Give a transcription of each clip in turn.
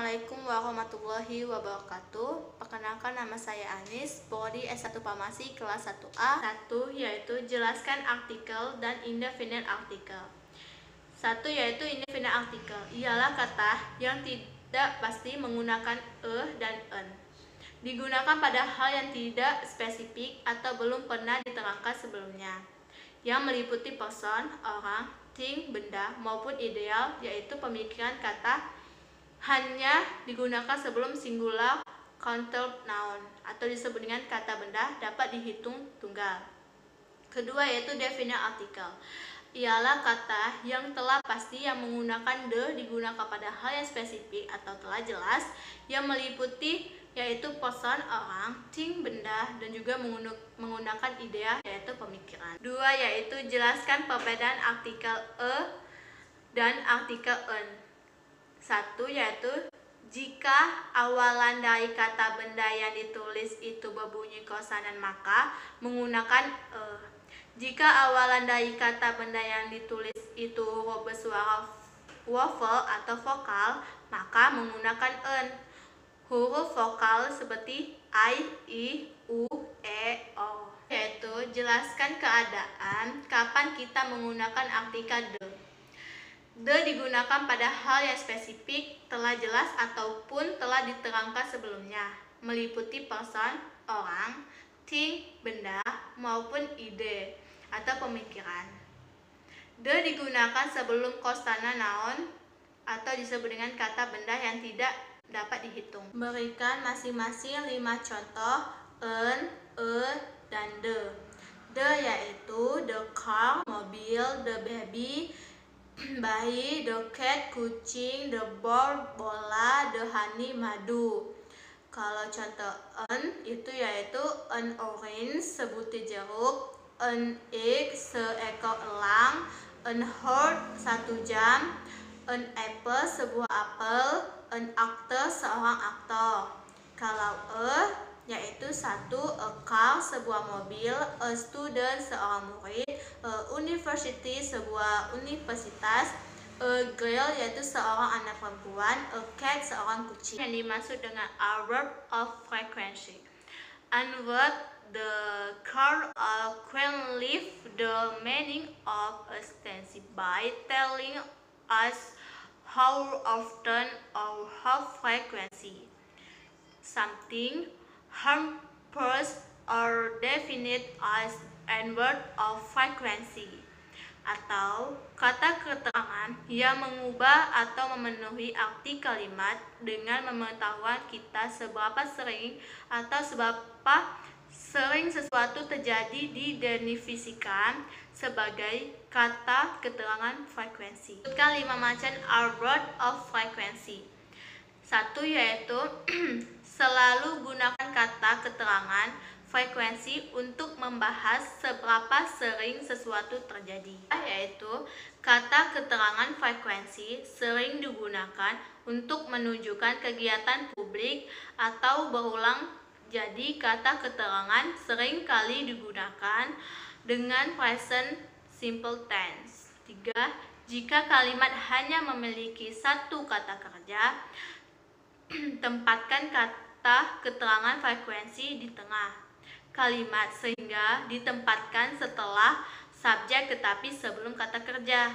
Assalamualaikum warahmatullahi wabarakatuh. Perkenalkan, nama saya Anis, prodi S1 Farmasi kelas 1A. 1 yaitu jelaskan artikel dan indefinite artikel. 1 yaitu indefinite artikel, ialah kata yang tidak pasti menggunakan dan en. Digunakan pada hal yang tidak spesifik atau belum pernah diterangkan sebelumnya, yang meliputi person, orang, thing, benda, maupun ideal, yaitu pemikiran. Kata hanya digunakan sebelum singular countable noun atau disebut dengan kata benda dapat dihitung tunggal. Kedua yaitu definite article, ialah kata yang telah pasti yang menggunakan the digunakan pada hal yang spesifik atau telah jelas, yang meliputi yaitu person, orang, thing, benda, dan juga menggunakan idea yaitu pemikiran. Dua yaitu jelaskan perbedaan artikel dan artikel en. 1 yaitu jika awalan dari kata benda yang ditulis itu berbunyi konsonan maka menggunakan Jika awalan dari kata benda yang ditulis itu huruf bersuara vowel atau vokal maka menggunakan en. Huruf vokal seperti I, U, E, O. Yaitu jelaskan keadaan kapan kita menggunakan artikel the. The digunakan pada hal yang spesifik, telah jelas ataupun telah diterangkan sebelumnya, meliputi person, orang, thing, benda, maupun ide atau pemikiran. The digunakan sebelum konstana noun atau disebut dengan kata benda yang tidak dapat dihitung. Berikan masing-masing 5 contoh en, dan the. The yaitu the car, mobil, the baby, bayi, the cat, kucing, the ball, bola, the honey, madu. Kalau contoh en itu yaitu an orange, sebutir jeruk, an egg, seekor elang, an horse, 1 jam, an apple, sebuah apel, an actor, seorang aktor. Kalau yaitu 1 a car, sebuah mobil, a student, seorang murid, a university, sebuah universitas, a girl yaitu seorang anak perempuan, a cat, seorang kucing. Yang dimaksud dengan a verb of frequency. Unword the car can leave the meaning of a sentence by telling us how often or how frequency something hampers or definite as an word of frequency, atau kata keterangan yang mengubah atau memenuhi arti kalimat dengan pengetahuan kita seberapa sering atau seberapa sering sesuatu terjadi didefinisikan sebagai kata keterangan frekuensi. Sebutkan 5 macam word of frequency. 1 yaitu selalu gunakan kata keterangan frekuensi untuk membahas seberapa sering sesuatu terjadi. Yaitu kata keterangan frekuensi sering digunakan untuk menunjukkan kegiatan publik atau berulang. Jadi kata keterangan sering kali digunakan dengan present simple tense. 3. Jika kalimat hanya memiliki 1 kata kerja, tempatkan kata keterangan frekuensi di tengah kalimat sehingga ditempatkan setelah subjek tetapi sebelum kata kerja.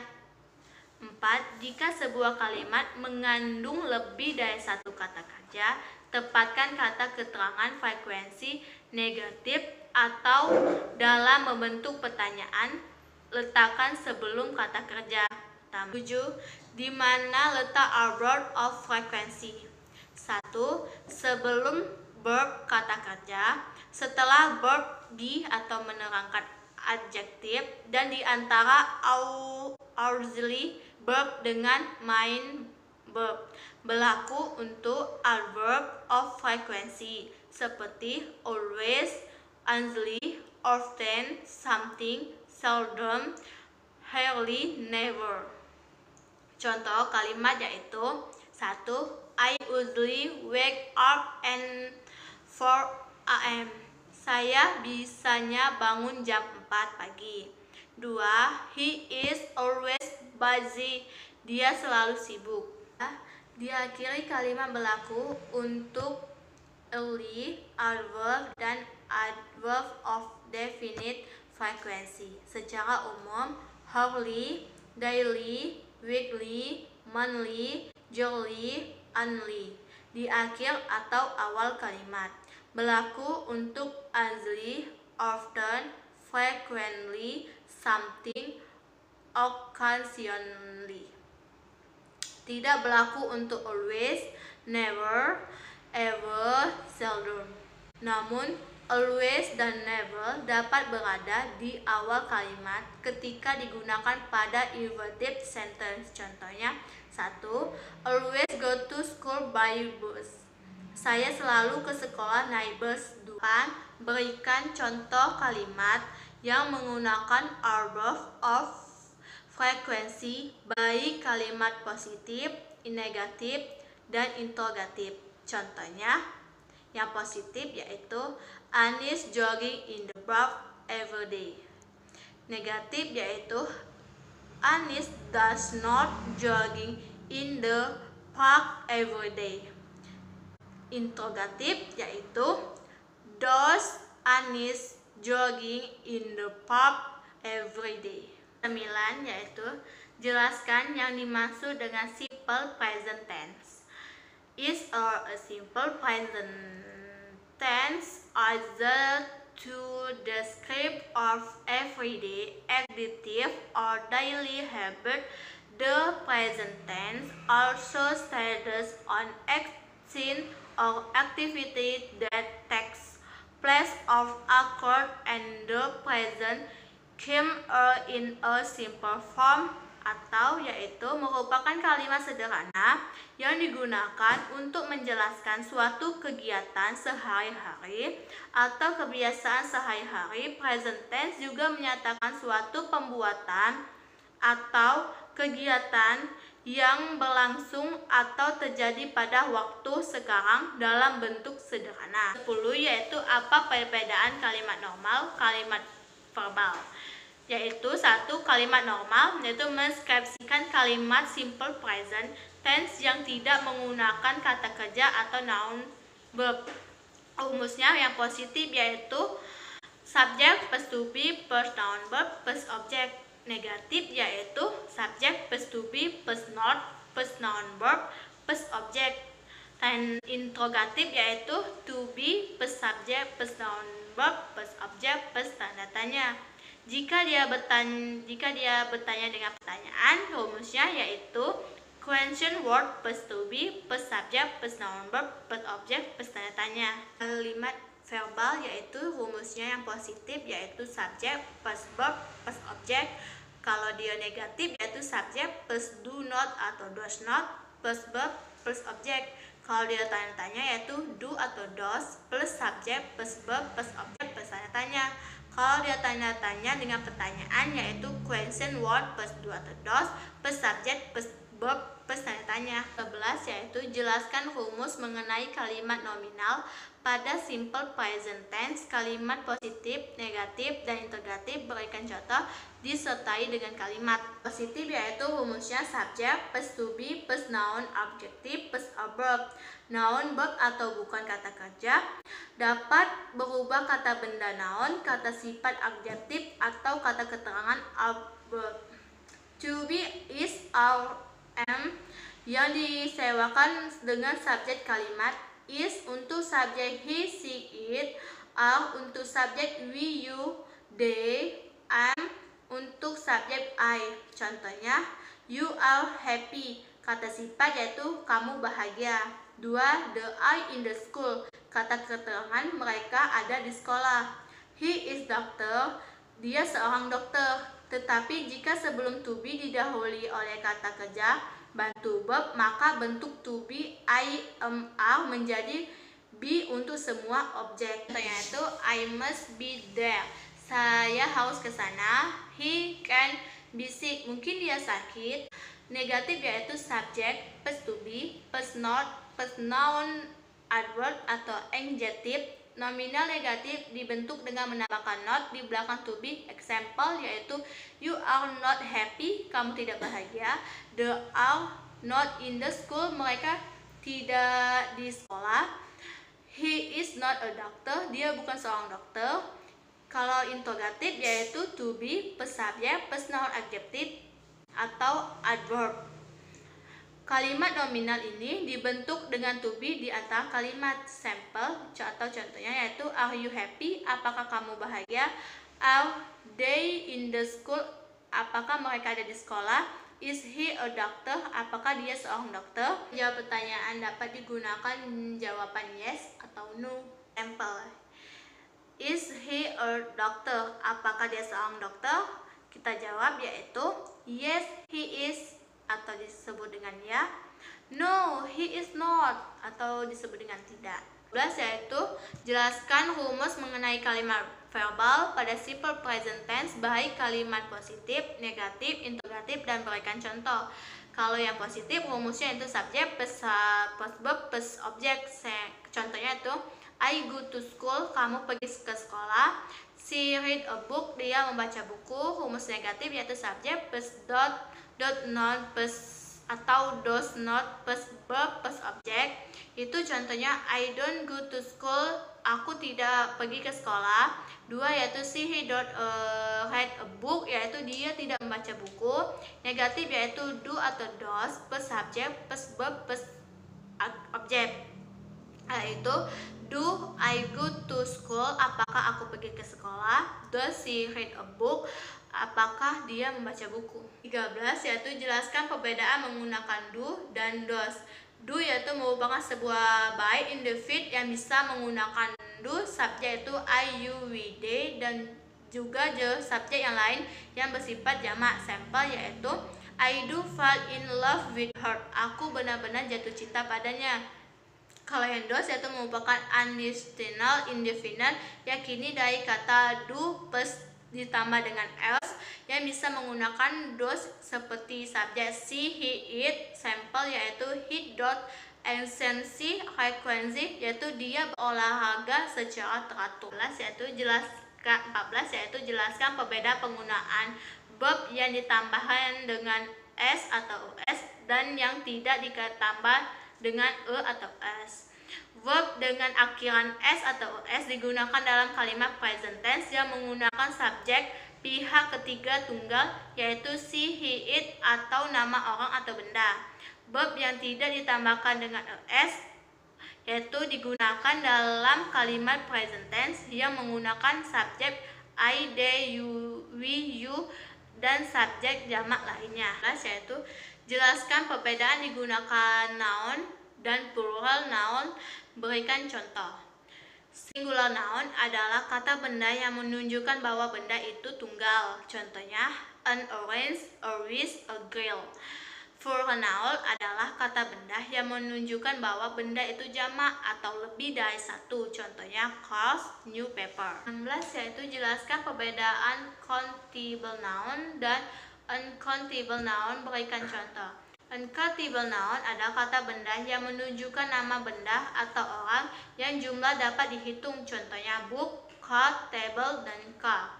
4. Jika sebuah kalimat mengandung lebih dari 1 kata kerja, tempatkan kata keterangan frekuensi negatif atau dalam membentuk pertanyaan, letakkan sebelum kata kerja. 7. Di mana letak word of frequency? 1. Sebelum verb kata kerja, setelah verb di atau menerangkan adjektif, dan di antara auxiliary verb dengan main verb. Berlaku untuk adverb of frequency seperti always, usually, often, something, seldom, rarely, never. Contoh kalimat yaitu 1. I usually wake up at 4 AM. Saya biasanya bangun jam 4 pagi. 2. He is always busy. Dia selalu sibuk. Diakhiri kalimat berlaku untuk early, adverb, dan adverb of definite frequency. Secara umum, hourly, daily, weekly, monthly, yearly, annually di akhir atau awal kalimat. Berlaku untuk usually, often, frequently, something, occasionally. Tidak berlaku untuk always, never, ever, seldom. Namun, always dan never dapat berada di awal kalimat ketika digunakan pada inverted sentence. Contohnya, 1. Always go to school by bus. Saya selalu ke sekolah naik bus. 2. Berikan contoh kalimat yang menggunakan adverb of frequency, baik kalimat positif, negatif, dan interrogatif. Contohnya, yang positif yaitu Anis jogging in the park every day. Negatif yaitu Anis does not jogging in the park every day. Interrogatif yaitu Does Anis jogging in the park every day? 9 yaitu jelaskan yang dimaksud dengan simple present tense. Is or a simple present tense either to describe of everyday active or daily habit. The present tense also states on action or activity that takes place of occurred and the present came in a simple form, atau yaitu merupakan kalimat sederhana yang digunakan untuk menjelaskan suatu kegiatan sehari-hari atau kebiasaan sehari-hari. Present tense juga menyatakan suatu pembuatan atau kegiatan yang berlangsung atau terjadi pada waktu sekarang dalam bentuk sederhana. 10 yaitu apa perbedaan kalimat normal, kalimat verbal. Yaitu 1. Kalimat normal yaitu menskripsikan kalimat simple present tense yang tidak menggunakan kata kerja atau noun verb. Rumusnya yang positif yaitu subject plus to be plus noun verb plus object. Negatif yaitu subject plus to be plus not plus noun verb plus object. Dan interrogatif yaitu to be plus subject plus noun verb plus object plus tanda tanya. Jika dia bertanya dengan pertanyaan, rumusnya yaitu question word plus to be plus subject plus noun verb plus object plus tanda tanya. Kalimat verbal yaitu rumusnya yang positif yaitu subject plus verb plus object. Kalau dia negatif yaitu subject plus do not atau does not plus verb plus object. Kalau dia tanya tanya yaitu do atau does plus subject plus verb plus object plus tanda tanya. Kalau dia tanya-tanya dengan pertanyaan yaitu question word plus do atau does plus subject plus verb plus tanda tanya. 11 yaitu jelaskan rumus mengenai kalimat nominal pada simple present tense. Kalimat positif, negatif, dan interrogatif berikan contoh disertai dengan kalimat positif yaitu rumusnya subject plus to be plus noun adjective plus a verb. Noun, verb atau bukan kata kerja dapat berubah kata benda noun, kata sifat adjektif atau kata keterangan adverb. To be is or am yang disewakan dengan subjek kalimat. Is untuk subjek he, she, it. Are untuk subjek we, you, they. Am untuk subjek I. Contohnya, you are happy. Kata sifat yaitu kamu bahagia. 2. They are in the school. Kata keterangan mereka ada di sekolah. He is doctor. Dia seorang dokter. Tetapi jika sebelum to be didahului oleh kata kerja bantu verb, maka bentuk to be I, am, are menjadi be untuk semua objek. Contohnya itu I must be there. Saya harus ke sana. He can be sick. Mungkin dia sakit. Negatif yaitu subject plus to be plus not plus noun adverb atau adjective. Nominal negatif dibentuk dengan menambahkan not di belakang to be. Example yaitu you are not happy, kamu tidak bahagia. They are not in the school, mereka tidak di sekolah. He is not a doctor, dia bukan seorang dokter. Kalau interrogatif yaitu to be, plus subjek, plus noun adjektif atau adverb. Kalimat nominal ini dibentuk dengan to be di antara kalimat sampel atau contohnya yaitu are you happy? Apakah kamu bahagia? Are they in the school? Apakah mereka ada di sekolah? Is he a doctor? Apakah dia seorang dokter? Jawab pertanyaan dapat digunakan jawaban yes atau no. Sampel. Is he a doctor? Apakah dia seorang dokter? Kita jawab yaitu yes he is atau disebut dengan ya. No, he is not atau disebut dengan tidak. 12 yaitu jelaskan rumus mengenai kalimat verbal pada simple present tense baik kalimat positif, negatif, interrogatif dan berikan contoh. Kalau yang positif rumusnya itu subjek plus verb plus objek. Contohnya itu I go to school, kamu pergi ke sekolah. She read a book, dia membaca buku. Rumus negatif yaitu subjek plus dot not plus atau does not plus verb plus objek. Itu contohnya I don't go to school, aku tidak pergi ke sekolah. 2 yaitu he don't read a book, yaitu dia tidak membaca buku. Negatif yaitu do atau does plus subjek plus verb plus objek. Yaitu do I go to school, apakah aku pergi ke sekolah. Does he read a book, apakah dia membaca buku. 13 yaitu jelaskan perbedaan menggunakan do dan does. Do yaitu merupakan sebuah by indefinite yang bisa menggunakan do subjek itu I, you, we, they dan juga subjek yang lain yang bersifat jamak. Sampel yaitu I do fall in love with her, aku benar-benar jatuh cinta padanya. Kalau yang does yaitu merupakan unconditional indefinite yang kini dari kata do plus ditambah dengan else yang bisa menggunakan does seperti subjek she, he, it. Sampel yaitu he dot exercise frequency, yaitu dia berolahraga secara teratur. 14 yaitu jelaskan perbedaan penggunaan verb yang ditambahkan dengan s atau es dan yang tidak ditambah dengan atau s. Verb dengan akhiran s atau s digunakan dalam kalimat present tense yang menggunakan subjek pihak ketiga tunggal yaitu she, he, it atau nama orang atau benda. Verb yang tidak ditambahkan dengan s yaitu digunakan dalam kalimat present tense yang menggunakan subjek I, they, you, we, you dan subjek jamak lainnya. Yaitu jelaskan perbedaan digunakan noun dan plural noun. Berikan contoh. Singular noun adalah kata benda yang menunjukkan bahwa benda itu tunggal. Contohnya an orange, a wrist, a grill. Plural noun adalah kata benda yang menunjukkan bahwa benda itu jamak atau lebih dari satu. Contohnya cars, newspaper. 16 yaitu jelaskan perbedaan countable noun dan uncountable noun. Berikan contoh. Uncountable noun adalah kata benda yang menunjukkan nama benda atau orang yang jumlah dapat dihitung. Contohnya book, car, table, dan car.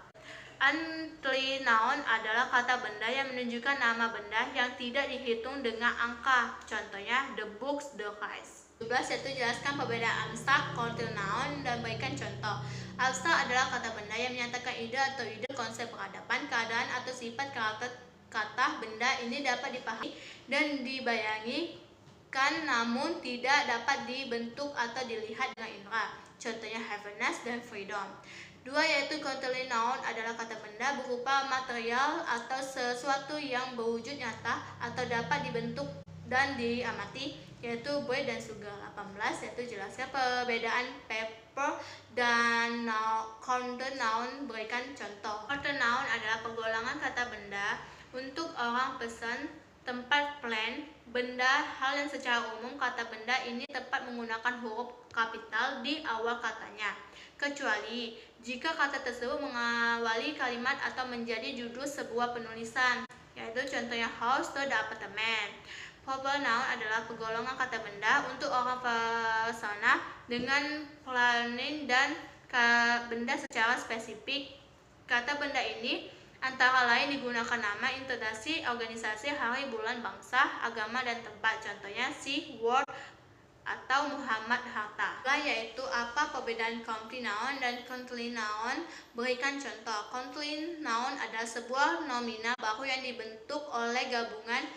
Uncountable noun adalah kata benda yang menunjukkan nama benda yang tidak dihitung dengan angka. Contohnya the books, the rice. 12 yaitu jelaskan perbedaan abstrak, countable noun dan berikan contoh. Abstrak adalah kata benda yang menyatakan ide atau ide, konsep, peradaban, keadaan atau sifat karakter kata benda ini dapat dipahami dan dibayangi kan namun tidak dapat dibentuk atau dilihat dengan indera. Contohnya happiness dan freedom. 2 yaitu countable noun adalah kata benda berupa material atau sesuatu yang berwujud nyata atau dapat dibentuk dan diamati, yaitu boy dan sugar. 18 yaitu jelaskan perbedaan paper dan counter noun. Berikan contoh. Counter noun adalah penggolongan kata benda untuk orang, pesan, tempat, plan, benda, hal yang secara umum kata benda ini tepat menggunakan huruf kapital di awal katanya, kecuali jika kata tersebut mengawali kalimat atau menjadi judul sebuah penulisan, yaitu contohnya house, the apartemen. Proper noun adalah penggolongan kata benda untuk orang persona dengan planning dan benda secara spesifik. Kata benda ini Antara lain digunakan nama, integrasi, organisasi, hari, bulan, bangsa, agama, dan tempat. Contohnya si Word atau Muhammad Hatta. Yaitu apa perbedaan complete noun dan countable noun? Berikan contoh. Complete noun adalah sebuah nominal baru yang dibentuk oleh gabungan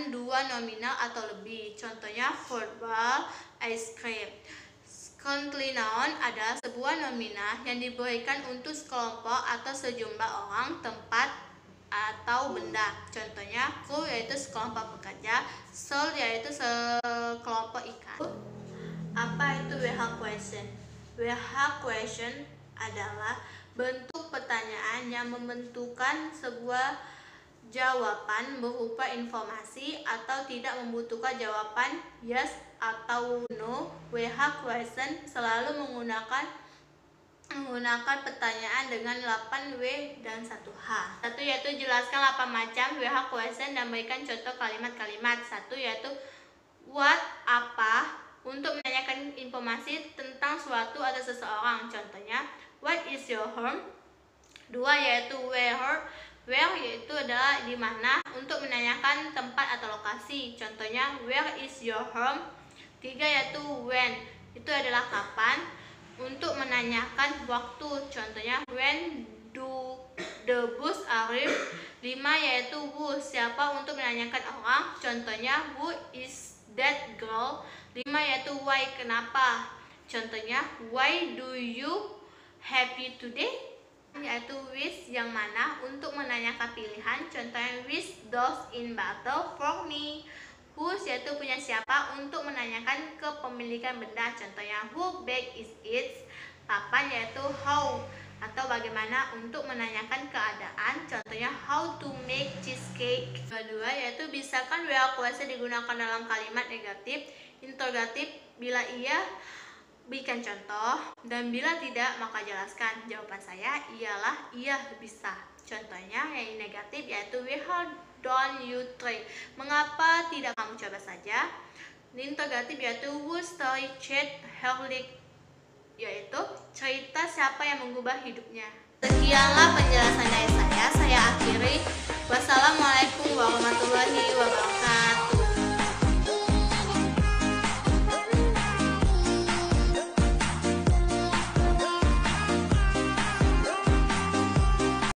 dua nominal atau lebih. Contohnya football, ice cream. Countable noun adalah sebuah nominal yang diberikan untuk sekelompok atau sejumlah orang, tempat, atau benda. Contohnya crew yaitu sekelompok pekerja, soul yaitu sekelompok ikan. Apa itu WH question? WH question adalah bentuk pertanyaan yang membentukkan sebuah jawaban berupa informasi atau tidak membutuhkan jawaban yes atau no. WH question selalu menggunakan pertanyaan dengan 8 W dan 1 H. Satu yaitu jelaskan 8 macam WH question dan berikan contoh kalimat-kalimat. Satu yaitu what, apa, untuk menanyakan informasi tentang suatu atau seseorang. Contohnya what is your home? Dua yaitu where yaitu adalah di mana, untuk menanyakan tempat atau lokasi. Contohnya where is your home? Tiga yaitu when, itu adalah kapan, untuk menanyakan waktu. Contohnya when do the bus arrive? 5 yaitu who, siapa, untuk menanyakan orang. Contohnya who is that girl? 5 yaitu why, kenapa. Contohnya why do you happy today? Yaitu which, yang mana, untuk menanyakan pilihan. Contohnya which dogs in battle for me? Whose yaitu punya siapa, untuk menanyakan kepemilikan benda. Contohnya who bag is it? 8 yaitu how, atau bagaimana, untuk menanyakan keadaan. Contohnya how to make cheesecake. Kedua yaitu bisakah WH question digunakan dalam kalimat negatif, interrogatif? Bila iya, berikan contoh, dan bila tidak maka jelaskan. Jawaban saya ialah iya, bisa. Contohnya yang negatif yaitu why don't you try? Mengapa tidak kamu coba saja? Interrogatif yaitu whose story changed her life? Yaitu cerita siapa yang mengubah hidupnya. Sekianlah penjelasan dari saya akhiri. Wassalamualaikum warahmatullahi wabarakatuh.